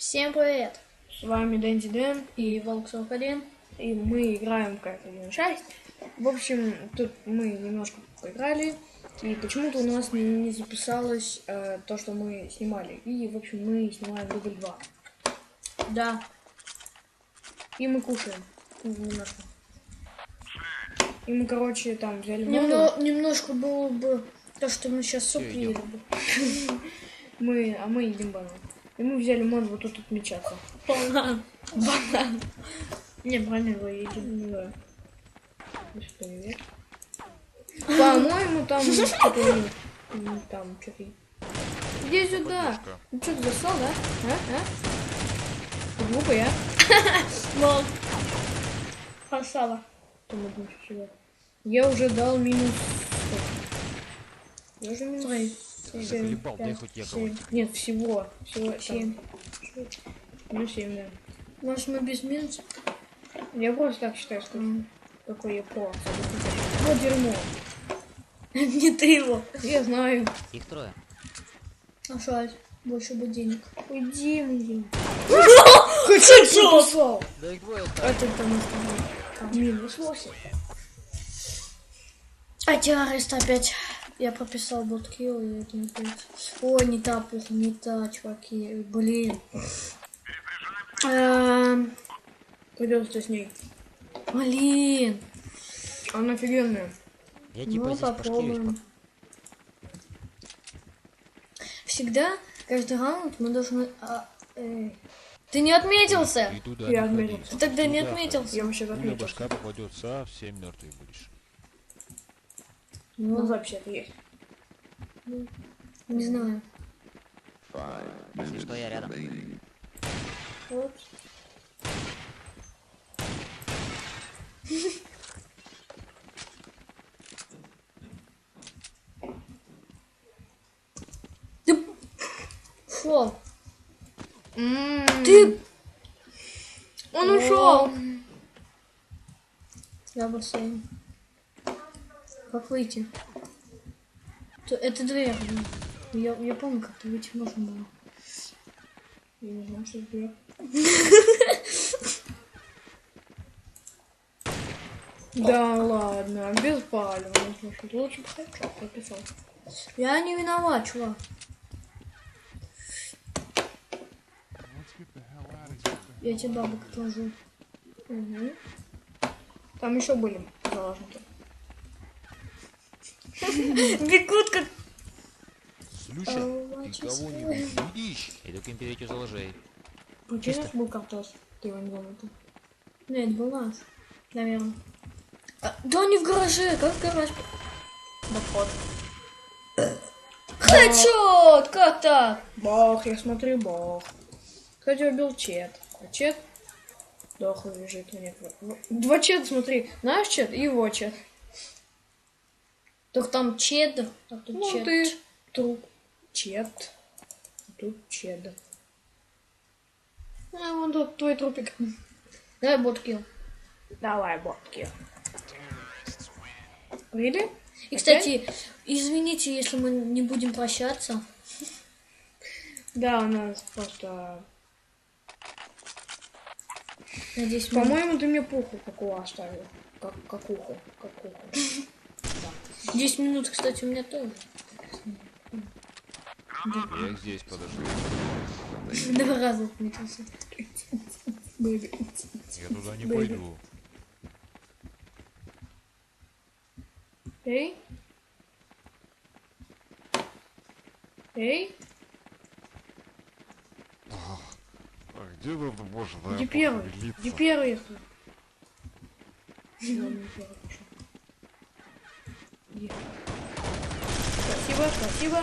Всем привет! С вами Дэнди Дэн, И Волк 41. и мы играем как 1.6. В общем, тут мы немножко поиграли, и почему-то у нас не записалось то, что мы снимали. И, в общем, мы снимаем дубль 2. Да. И мы кушаем немножко. И мы, короче, там взяли моду. Немножко было бы то, что мы сейчас суп Всё, ели идём. бы. Мы едим банан. И мы взяли мод вот тут отмечаться. Банан. Банан. Не, правильно его едим. Да. Привет. По-моему, там что-то... Там что-то... Иди сюда. Поддержка. Ну что, ты засал, да? А? Глупо я. Волк. Красава. Я уже дал минус... Я уже минус... Смотри. Заколебал, дай хоть я кого-нибудь. Нет, всего 7. Минус 7, да. Может, мы без минуса? Я просто так считаю, что какой я про. Вот дерьмо. Не ты его. Я знаю. Их трое. А жаль. Больше бы денег. Уйди, мне. Хочу! Написал. Да их двое. А ты там оставил. Минус 8. А террорист опять. Я прописал боткилл и это опять. Ой, не та пуха, не та, чуваки. Блин. Придется с ней. Блин. Она офигенная. Я типа Ну, здесь пошкирюсь. попробуем. Всегда, каждый раунд мы должны... Ты не отметился? И туда Я не отметился. Ты тогда не Туда отметился. Я вообще Пуля отметил. башка попадет, совсем мертвый будешь. Ну, запись это есть. Не знаю. Если что, я рядом. Вот. Фу. Ты... Он ушел. Я бассейн. Как выйти? Это дверь. Я помню, как-то выйти можно было. Я не знаю, что это. Да ладно, без палева. Лучше бы хотя прописал. Я не виноват, чувак. Я тебе бабок отложу. Угу. Там еще были заложники. Бегут как... Слушай, ты кого-нибудь видишь? Иду к империю заложей. Чисто был картос. Ты его не заметил. Нет, был наш. Наверное. Да не в гараже, как в гараж? Доход. Хэдшот! Как так? Бах, я смотрю, бах. Кстати, убил Чет. А Чет дохлый лежит. Нет, два Чета, смотри. Наш Чет и его Чет. Только там чед, а тут Ну, чед. ты труп. Чет. Тут Чед. А, вон тут твой трупик. Давай боткил. Давай, ботки. Really? И, кстати, извините, если мы не будем прощаться. Да, у нас просто... Надеюсь, мы... По-моему, ты мне пуху какую оставил. Как уху. 10 минут, кстати, у меня тоже. Я здесь подожду. 2 раза отметился. Я туда не пойду. Эй? Эй? А где тут можно Где первый? похмелиться? Где первый? Ладно, первый пошел. Где? Спасибо.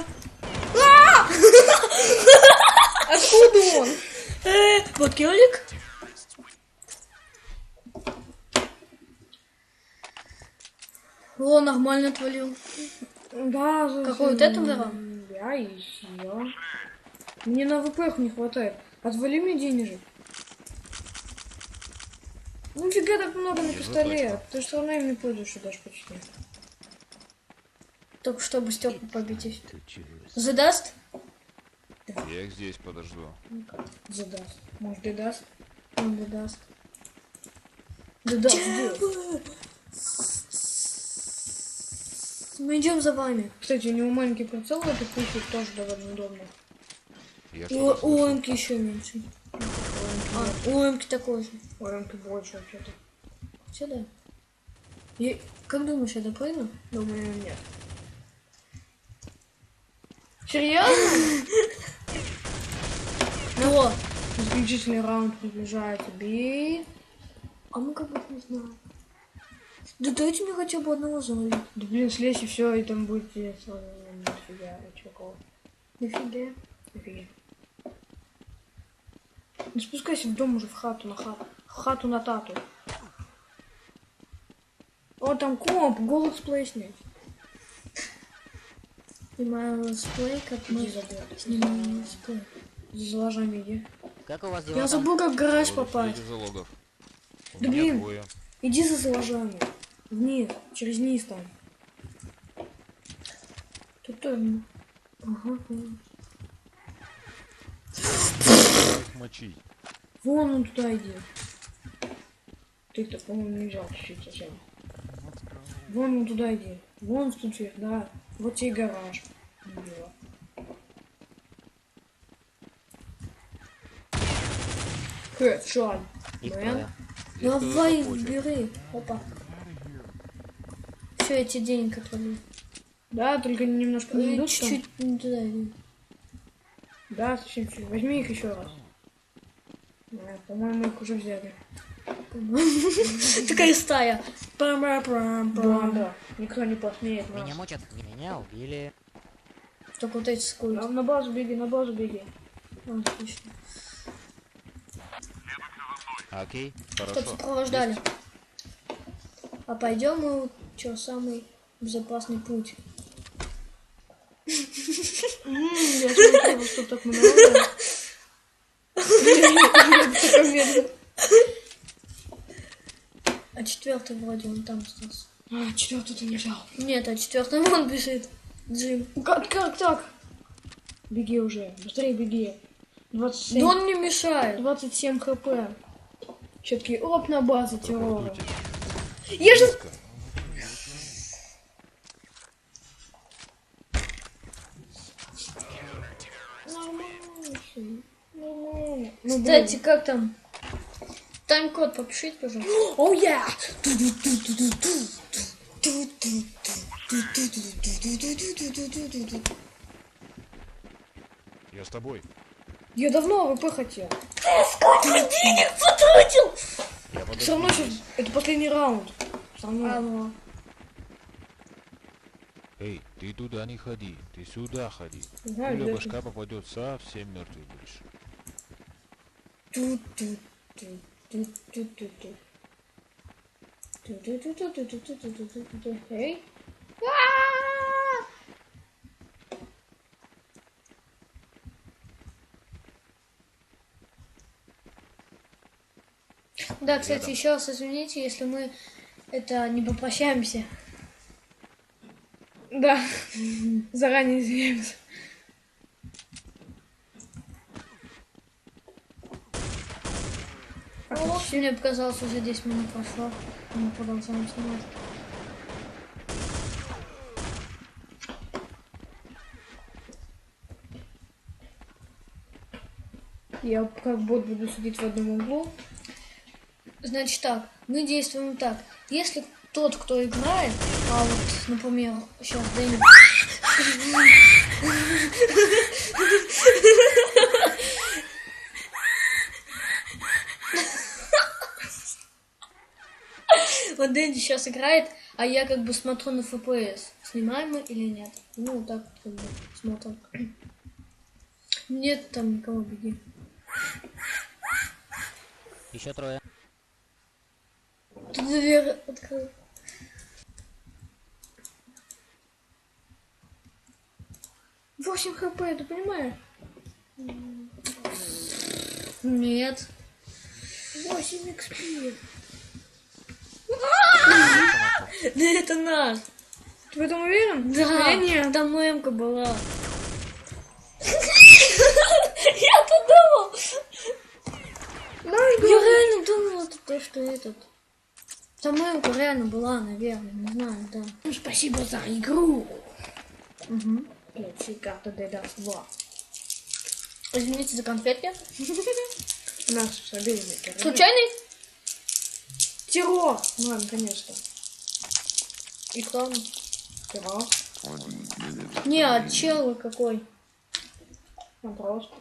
Откуда он? Боткилик? О, нормально отвалил. Да, Какой вот это брал? Я и я. Мне на ВП не хватает. Отвали мне денежек. Ну фига так много на Вижу пистолет. Ты все равно им не пользуешься даже почти. Только чтобы Степу победить. Задаст? Я их здесь подожду. Задаст. Может, и даст? Он бы даст. Да, да, Мы идем за вами. Кстати, у него маленький прицел, это пушит тоже довольно удобно. Я И что-то у слышу. Эмки еще меньше. У Эмки такой же. ОМК больше вообще-то. Сюда. Как думаешь, я допрыгну? Думаю, нет. Серьезно? Кто? Заключительный раунд приближается. Бей. А мы как будто не знаем. Да дайте мне хотя бы одного зомби. Да блин, слезь и все, и там будет нифига, чего. Дофига. Офигеть. Ну спускайся в дом уже, в хату, в хату на тату. О, там комп, голос плеснет. Снимаю летсплей, как Иди мы забыл. снимаем летсплей. За ложами иди. Как у вас дела Я там? забыл, как в гараж Залогов, попасть. среди залогов. У Да меня блин. двое. Иди за ложами. Вниз, через низ там. Тут тоже. Ага. Их мочить. Вон он туда иди. Ты их-то, по-моему, не взял чуть-чуть совсем. Вон он туда иди. Вон тут вверх, да. Вот тебе и гараж. Дебила. Хэдшот. Их Мэн. трое. Здесь кто-то Давай, хочет. бери. Опа. Все, эти денег отвалил. Да, только немножко не идут там. Чуть-чуть не туда иди. Да, совсем чуть. Возьми их еще раз. По-моему, их уже взяли. Такая стая. Да, да. Никто не посмеет нас. Меня мочат, меня убили. Только вот эти сколько. На базу беги, на базу беги. Отлично. Окей, Чтоб хорошо. сопровождали. А пойдем мы, что, самый безопасный путь. Я смотрела, что так много. А четвертый вроде он там остался. А, четвертый ты не взял. Нет, а четвертый вон бежит. Джим. Как так? Беги уже, быстрее беги. 27, Да он мне мешает. 27 хп. Все-таки оп на базу террора. Попробуйте. Я же... Близко. Нормально. Кстати, как там? Тайм-код попишите, пожалуйста. Оу я! Я с тобой. Я давно АВП хотел. Сколько денег потратил? Я подожду. Все равно сейчас это последний раунд. Все равно. Алло. Эй, ты туда не ходи, ты сюда ходи. Знаю, Пуля где башка попадет, совсем мертвый будешь. Эй. Да, кстати, Рядом. еще раз извините, если мы это не попрощаемся. Да. Заранее извиняемся. О, мне показалось, уже 10 минут прошло. Мы продолжаем снимать. Я как бот буду сидеть в одном углу. Значит так, мы действуем так. Если тот, кто играет, а вот, например, сейчас Дэнни... Вот Дэнди сейчас играет, а я как бы смотрю на FPS. Снимаем мы или нет? Ну, так вот как бы смотрим. Нет там никого, беги. Еще трое. Ты дверь открыл. Восемь хп, ты понимаешь? Нет. 8 XP. Да это наш. Ты в этом уверен? Да, Я нет. там эмка была. что этот. Самойлка реально была, наверное, не знаю, да. Ну, спасибо за игру. Угу. Блять, карта Деда 2. Извините за конфетки. У нас с обеими террор. Случайный? Террор! Ну, наконец-то. И кто? Террор. Не, чел какой. Ну, просто.